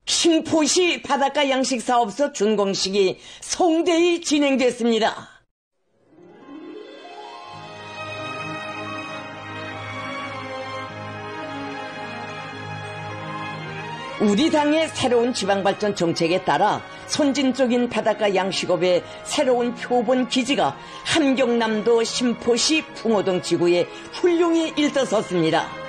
신포시 바닷가 양식사업소 준공식이 성대히 진행됐습니다. 우리 당의 새로운 지방발전 정책에 따라 선진적인 바닷가 양식업의 새로운 표본 기지가 함경남도 신포시 풍호동 지구에 훌륭히 일떠섰습니다.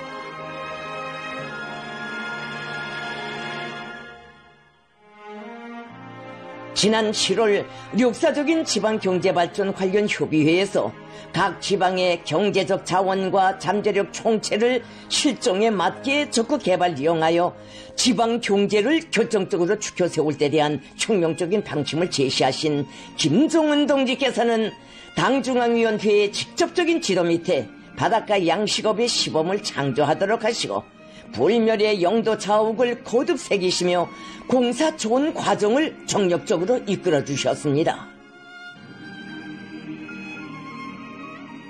지난 7월 역사적인 지방경제발전 관련 협의회에서 각 지방의 경제적 자원과 잠재력 총체를 실정에 맞게 적극 개발 이용하여 지방경제를 결정적으로 추켜세울 데 대한 혁명적인 방침을 제시하신 김종은 동지께서는 당중앙위원회의 직접적인 지도 밑에 바닷가 양식업의 시범을 창조하도록 하시고 불멸의 영도 자욱을 거듭 새기시며 공사 좋은 과정을 정력적으로 이끌어 주셨습니다.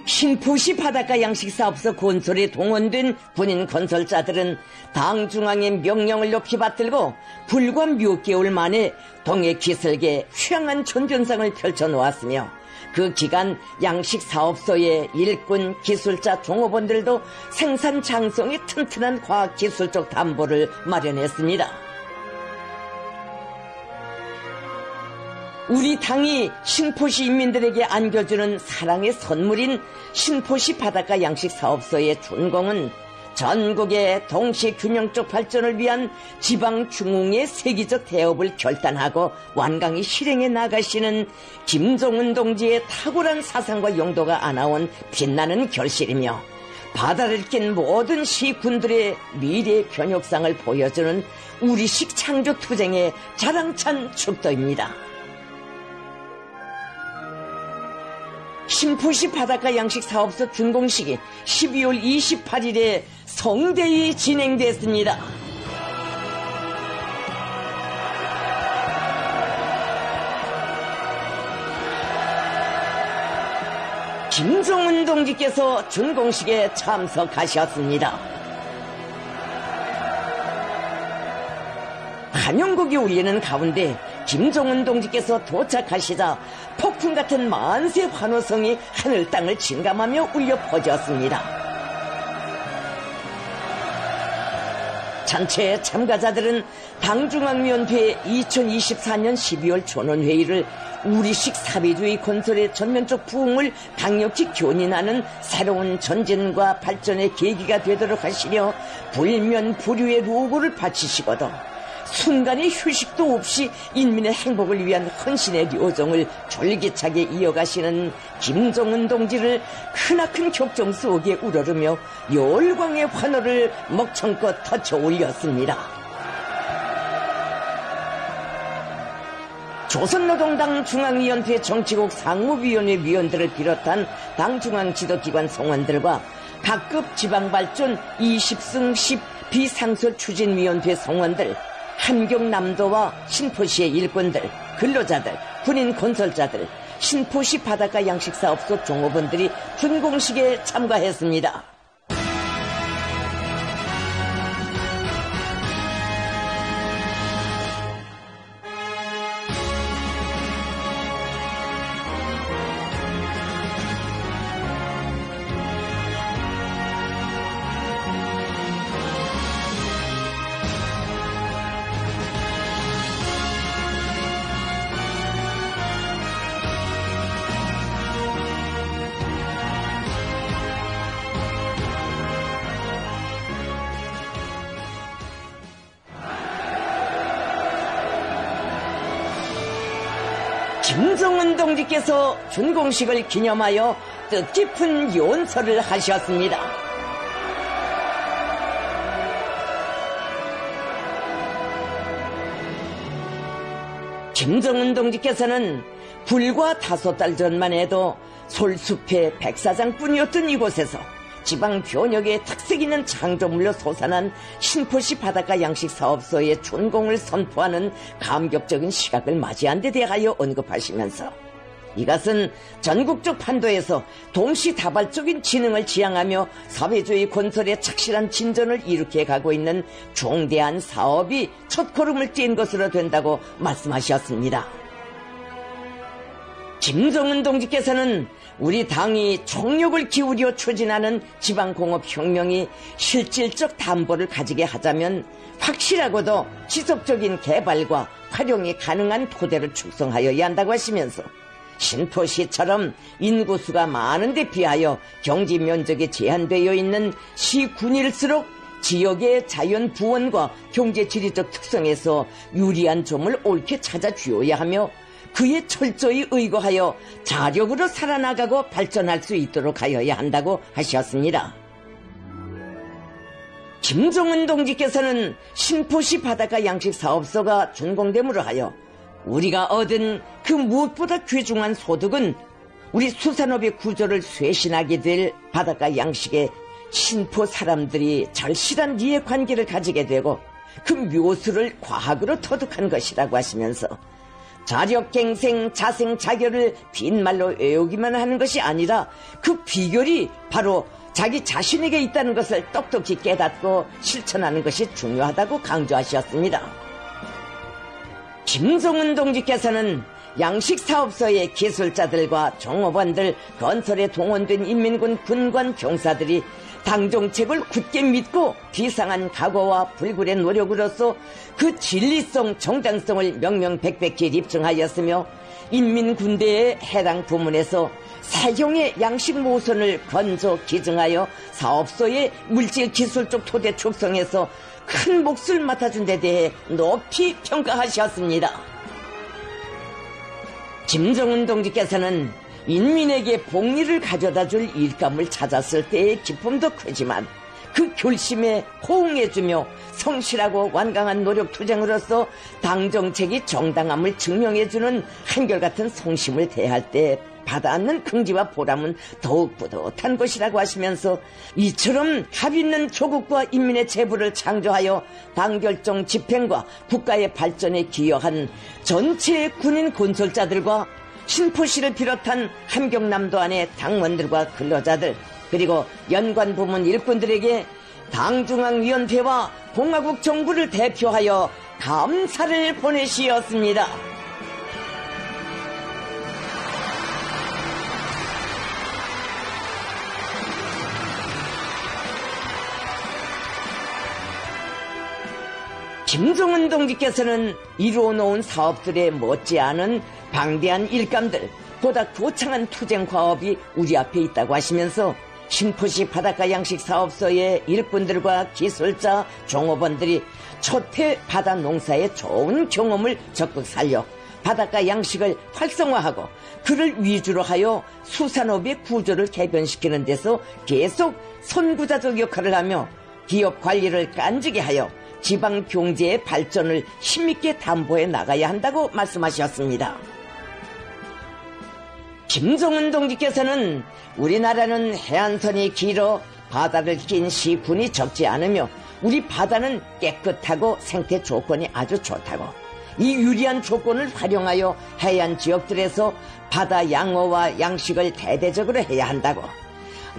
신포시 바닷가 양식사업소 건설에 동원된 군인 건설자들은 당 중앙의 명령을 높이 받들고 불과 몇 개월 만에 동해 기슭에 휘황한 전변상을 펼쳐놓았으며 그 기간 양식사업소의 일꾼, 기술자, 종업원들도 생산 장성이 튼튼한 과학기술적 담보를 마련했습니다. 우리 당이 신포시 인민들에게 안겨주는 사랑의 선물인 신포시 바닷가 양식사업소의 준공은 전국의 동시 균형적 발전을 위한 지방 중흥의 세계적 대업을 결단하고 완강히 실행해 나가시는 김종은 동지의 탁월한 사상과 용도가 안아온 빛나는 결실이며 바다를 낀 모든 시군들의 미래 변혁상을 보여주는 우리식 창조 투쟁의 자랑찬 축도입니다. 신포시 바닷가 양식사업소 준공식이 12월 28일에 성대히 진행됐습니다. 김종은 동지께서 준공식에 참석하셨습니다. 환영곡이 울리는 가운데 김종은 동지께서 도착하시자 폭풍 같은 만세 환호성이 하늘 땅을 진감하며 울려 퍼졌습니다. 전체 참가자들은 당중앙위원회 2024년 12월 전원회의를 우리식 사회주의 건설의 전면적 부흥을 강력히 견인하는 새로운 전진과 발전의 계기가 되도록 하시며 불면 불유의 로고를 바치시거든 순간의 휴식도 없이 인민의 행복을 위한 헌신의 요정을 졸기차게 이어가시는 김종은 동지를 크나큰 격정 속에 우러르며 열광의 환호를 먹청껏 터쳐 올렸습니다. 조선노동당 중앙위원회 정치국 상무위원회 위원들을 비롯한 당 중앙지도기관 성원들과 각급 지방발전 20승 10 비상설 추진위원회 성원들, 함경남도와 신포시의 일꾼들, 근로자들, 군인 건설자들, 신포시 바닷가 양식사업소 종업원들이 준공식에 참가했습니다. 김종은 동지께서 준공식을 기념하여 뜻깊은 연설을 하셨습니다. 김종은 동지께서는 불과 5달 전만 해도 솔숲의 백사장뿐이었던 이곳에서 지방 변혁의 특색 있는 창조물로 솟아난 신포시 바닷가 양식사업소의 준공을 선포하는 감격적인 시각을 맞이한 데 대하여 언급하시면서 이것은 전국적 판도에서 동시다발적인 지능을 지향하며 사회주의 건설에 착실한 진전을 일으켜 가고 있는 중대한 사업이 첫걸음을 띈 것으로 된다고 말씀하셨습니다. 김정은 동지께서는 우리 당이 총력을 기울여 추진하는 지방공업혁명이 실질적 담보를 가지게 하자면 확실하고도 지속적인 개발과 활용이 가능한 토대를 축성하여야 한다고 하시면서 신포시처럼 인구수가 많은 데 비하여 경지 면적이 제한되어 있는 시군일수록 지역의 자연 부원과 경제 지리적 특성에서 유리한 점을 옳게 찾아 주어야 하며 그에 철저히 의거하여 자력으로 살아나가고 발전할 수 있도록 하여야 한다고 하셨습니다. 김정은 동지께서는 신포시 바닷가 양식사업소가 준공됨으로 하여 우리가 얻은 그 무엇보다 귀중한 소득은 우리 수산업의 구조를 쇄신하게 될 바닷가 양식에 신포 사람들이 절실한 이해관계를 가지게 되고 그 묘수를 과학으로 터득한 것이라고 하시면서 자력갱생, 자생자결을 빈말로 외우기만 하는 것이 아니라 그 비결이 바로 자기 자신에게 있다는 것을 똑똑히 깨닫고 실천하는 것이 중요하다고 강조하셨습니다. 김정은 동지께서는 양식사업소의 기술자들과 종업원들, 건설에 동원된 인민군 군관 경사들이 당정책을 굳게 믿고 비상한 각오와 불굴의 노력으로서 그 진리성, 정당성을 명명백백히 입증하였으며 인민군대의 해당 부문에서 사형의 양식 모선을 건조 기증하여 사업소의 물질기술적 토대 축성에서 큰 몫을 맡아준 데 대해 높이 평가하셨습니다. 김정은 동지께서는 인민에게 복리를 가져다줄 일감을 찾았을 때의 기쁨도 크지만 그 결심에 호응해주며 성실하고 완강한 노력 투쟁으로서 당정책이 정당함을 증명해주는 한결같은 성심을 대할 때 받아안는 긍지와 보람은 더욱 뿌듯한 것이라고 하시면서 이처럼 합있는 조국과 인민의 재부를 창조하여 당결정 집행과 국가의 발전에 기여한 전체 군인 건설자들과 신포시를 비롯한 함경남도 안의 당원들과 근로자들 그리고 연관 부문 일꾼들에게 당중앙위원회와 공화국 정부를 대표하여 감사를 보내시었습니다. 김정은 동지께서는 이루어놓은 사업들에 못지않은 방대한 일감들, 보다 거창한 투쟁 과업이 우리 앞에 있다고 하시면서 신포시 바닷가 양식사업소의 일꾼들과 기술자, 종업원들이 초태 바다 농사의 좋은 경험을 적극 살려 바닷가 양식을 활성화하고 그를 위주로 하여 수산업의 구조를 개변시키는 데서 계속 선구자적 역할을 하며 기업 관리를 깐지게 하여 지방 경제의 발전을 힘있게 담보해 나가야 한다고 말씀하셨습니다. 김정은 동지께서는 우리나라는 해안선이 길어 바다를 낀 시군이 적지 않으며 우리 바다는 깨끗하고 생태 조건이 아주 좋다고 이 유리한 조건을 활용하여 해안 지역들에서 바다 양어와 양식을 대대적으로 해야 한다고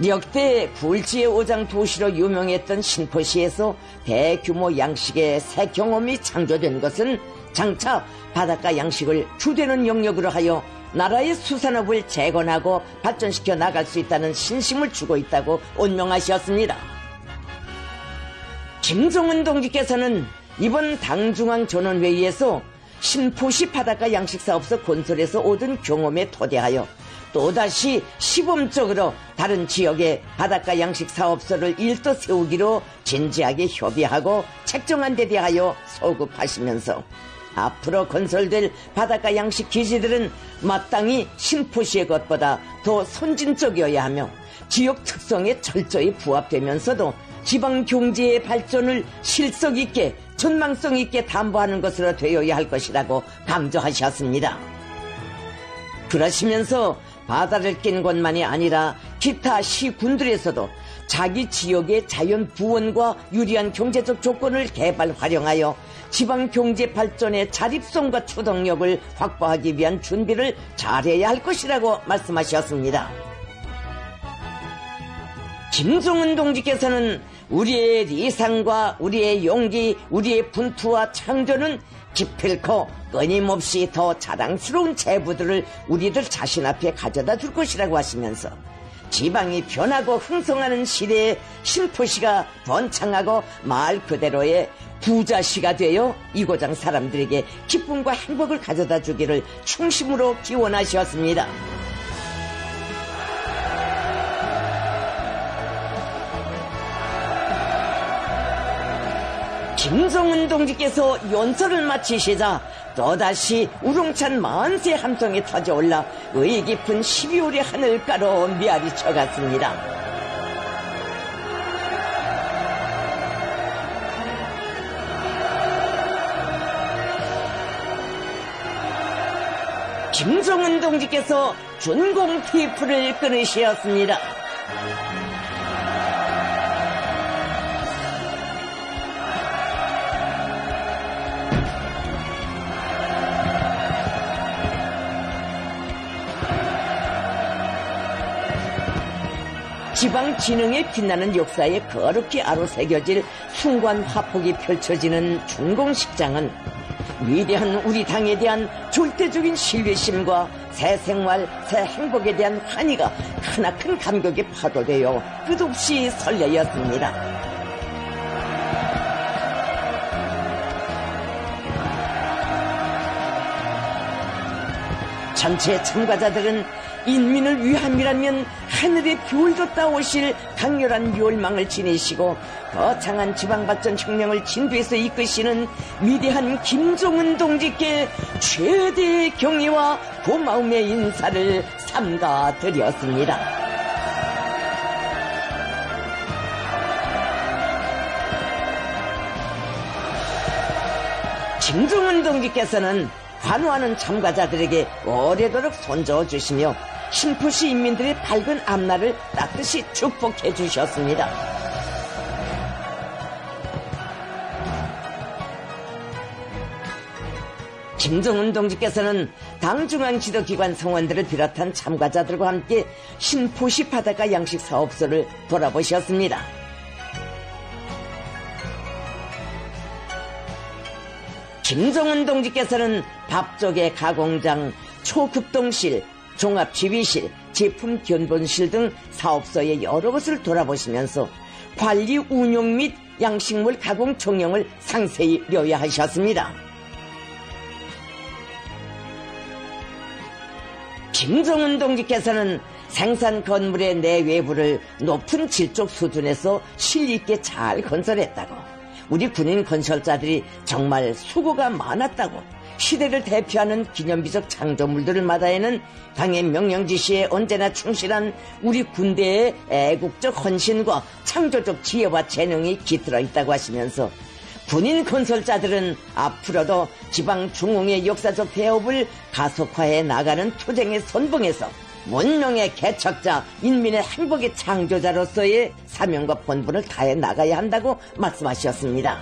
역대 굴지의 오장 도시로 유명했던 신포시에서 대규모 양식의 새 경험이 창조된 것은 장차 바닷가 양식을 주되는 영역으로 하여 나라의 수산업을 재건하고 발전시켜 나갈 수 있다는 신심을 주고 있다고 온명하셨습니다. 김정은 동지께서는 이번 당중앙 전원회의에서 신포시 바닷가 양식사업소 건설에서 얻은 경험에 토대하여 또다시 시범적으로 다른 지역의 바닷가 양식사업소를 일도 세우기로 진지하게 협의하고 책정한 데 대하여 소급하시면서 앞으로 건설될 바닷가 양식 기지들은 마땅히 신포시의 것보다 더 선진적이어야 하며 지역 특성에 철저히 부합되면서도 지방 경제의 발전을 실속 있게 전망성 있게 담보하는 것으로 되어야 할 것이라고 강조하셨습니다. 그러시면서 바다를 낀 곳만이 아니라 기타 시군들에서도 자기 지역의 자연 부원과 유리한 경제적 조건을 개발 활용하여 지방 경제 발전의 자립성과 추동력을 확보하기 위한 준비를 잘해야 할 것이라고 말씀하셨습니다. 김종은 동지께서는 우리의 리상과 우리의 용기, 우리의 분투와 창조는 기필코 끊임없이 더 자랑스러운 제부들을 우리들 자신 앞에 가져다 줄 것이라고 하시면서 지방이 변하고 흥성하는 시대에 신포시가 번창하고 말 그대로의 부자시가 되어 이고장 사람들에게 기쁨과 행복을 가져다 주기를 충심으로 기원하셨습니다. 김종은 동지께서 연설을 마치시자 또다시 우렁찬 만세 함성이 터져올라 의의 깊은 12월의 하늘가로 메아리 쳐갔습니다. 김종은 동지께서 준공 테이프를 끊으셨습니다. 지방 진흥에 빛나는 역사에 거룩히 아로새겨질 숭고한 화폭이 펼쳐지는 준공식장은 위대한 우리 당에 대한 절대적인 신뢰심과 새 생활, 새 행복에 대한 환희가 크나큰 감격에 파도되어 끝없이 설레였습니다. 전체 참가자들은 인민을 위함이라면 하늘의 별도 따오실 강렬한 열망을 지니시고 거창한 지방발전 혁명을 진두에서 이끄시는 위대한 김종은 동지께 최대의 경의와 고마움의 인사를 삼가드렸습니다. 김종은 동지께서는 환호하는 참가자들에게 오래도록 손저어 주시며 신포시 인민들의 밝은 앞날을 따뜻이 축복해 주셨습니다. 김종은 동지께서는 당 중앙지도기관 성원들을 비롯한 참가자들과 함께 신포시 바닷가 양식사업소를 돌아보셨습니다. 김종은 동지께서는 밥조개 가공장, 초급동실, 종합지휘실, 제품견본실 등 사업소의 여러 곳을 돌아보시면서 관리 운영 및 양식물 가공 총령을 상세히 료야하셨습니다. 김종은 동지께서는 생산 건물의 내외부를 높은 질적 수준에서 실리있게 잘 건설했다고, 우리 군인 건설자들이 정말 수고가 많았다고, 시대를 대표하는 기념비적 창조물들을 마다에는 당의 명령지시에 언제나 충실한 우리 군대의 애국적 헌신과 창조적 지혜와 재능이 깃들어 있다고 하시면서 군인 건설자들은 앞으로도 지방 중흥의 역사적 배업을 가속화해 나가는 투쟁의 선봉에서 문명의 개척자, 인민의 행복의 창조자로서의 사명과 본분을 다해 나가야 한다고 말씀하셨습니다.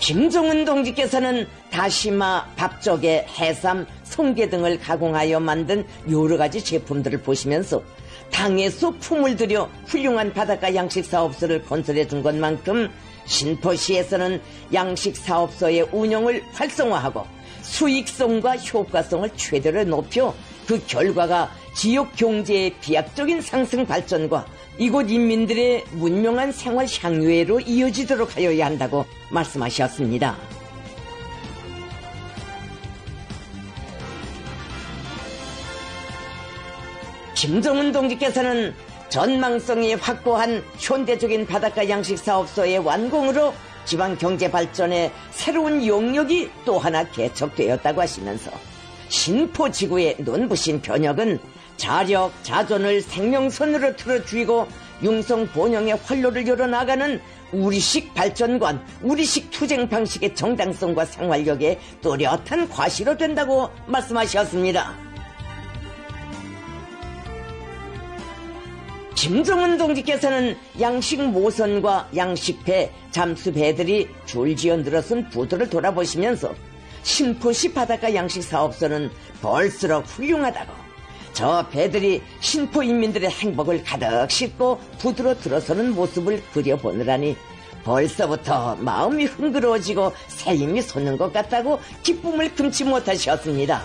김종은 동지께서는 다시마, 밥조개, 해삼, 송게 등을 가공하여 만든 여러 가지 제품들을 보시면서 당에서 품을 들여 훌륭한 바닷가 양식사업소를 건설해 준 것만큼 신포시에서는 양식사업소의 운영을 활성화하고 수익성과 효과성을 최대로 높여 그 결과가 지역 경제의 비약적인 상승 발전과 이곳 인민들의 문명한 생활 향유회로 이어지도록 하여야 한다고 말씀하셨습니다. 김종은 동지께서는 전망성이 확고한 현대적인 바닷가 양식사업소의 완공으로 지방경제 발전의 새로운 영역이 또 하나 개척되었다고 하시면서 신포지구의 눈부신 변혁은 자력, 자존을 생명선으로 틀어주이고 융성 본영의 활로를 열어나가는 우리식 발전관, 우리식 투쟁 방식의 정당성과 생활력에 뚜렷한 과시로 된다고 말씀하셨습니다. 김종은 동지께서는 양식 모선과 양식배, 잠수배들이 줄지어 늘어선 부도를 돌아보시면서 신포시 바닷가 양식사업소는 벌수록 훌륭하다고, 저 배들이 신포 인민들의 행복을 가득 싣고 부두로 들어서는 모습을 그려보느라니 벌써부터 마음이 흥그러워지고 새 힘이 솟는 것 같다고 기쁨을 금치 못하셨습니다.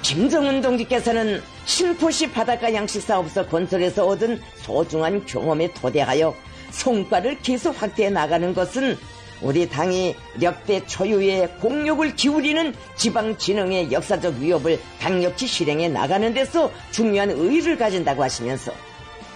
김종은 동지께서는 신포시 바닷가 양식사업소 건설에서 얻은 소중한 경험에 토대하여 성과를 계속 확대해 나가는 것은 우리 당이 역대 초유의 공력을 기울이는 지방진흥의 역사적 위협을 강력히 실행해 나가는 데서 중요한 의의를 가진다고 하시면서,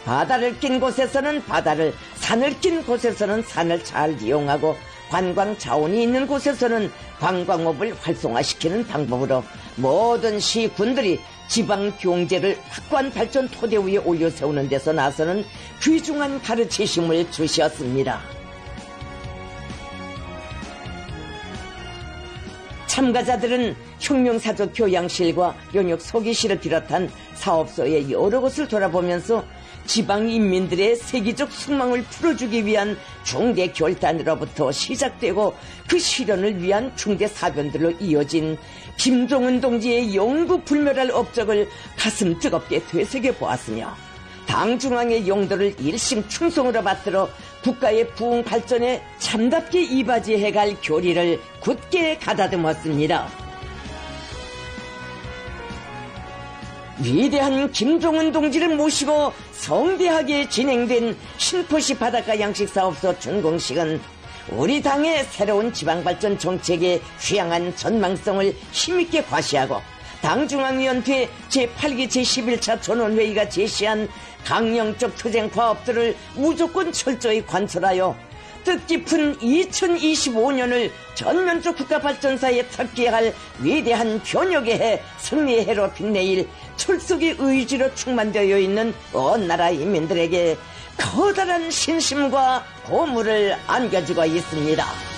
바다를 낀 곳에서는 바다를, 산을 낀 곳에서는 산을 잘 이용하고 관광 자원이 있는 곳에서는 관광업을 활성화시키는 방법으로 모든 시군들이 지방 경제를 확고한 발전 토대 위에 올려세우는 데서 나서는 귀중한 가르치심을 주셨습니다. 참가자들은 혁명사적 교양실과 연역 소기실을 비롯한 사업소의 여러 곳을 돌아보면서 지방 인민들의 세계적 숙망을 풀어주기 위한 중대 결단으로부터 시작되고 그 실현을 위한 중대 사변들로 이어진 김종은 동지의 영구 불멸할 업적을 가슴 뜨겁게 되새겨 보았으며, 당 중앙의 용도를 일심 충성으로 받들어 국가의 부흥 발전에 참답게 이바지해갈 교리를 굳게 가다듬었습니다. 위대한 김종은 동지를 모시고 성대하게 진행된 신포시 바닷가 양식사업소 준공식은 우리 당의 새로운 지방발전 정책에 휘황한 전망성을 힘있게 과시하고, 당중앙위원회 제8기 제11차 전원회의가 제시한 강령적 투쟁 과업들을 무조건 철저히 관철하여 뜻깊은 2025년을 전면적 국가발전사에 탑재할 위대한 변혁의 해, 승리의 해로 빛내일 철석의 의지로 충만되어 있는 온 나라 인민들에게 커다란 신심과 고무를 안겨주고 있습니다.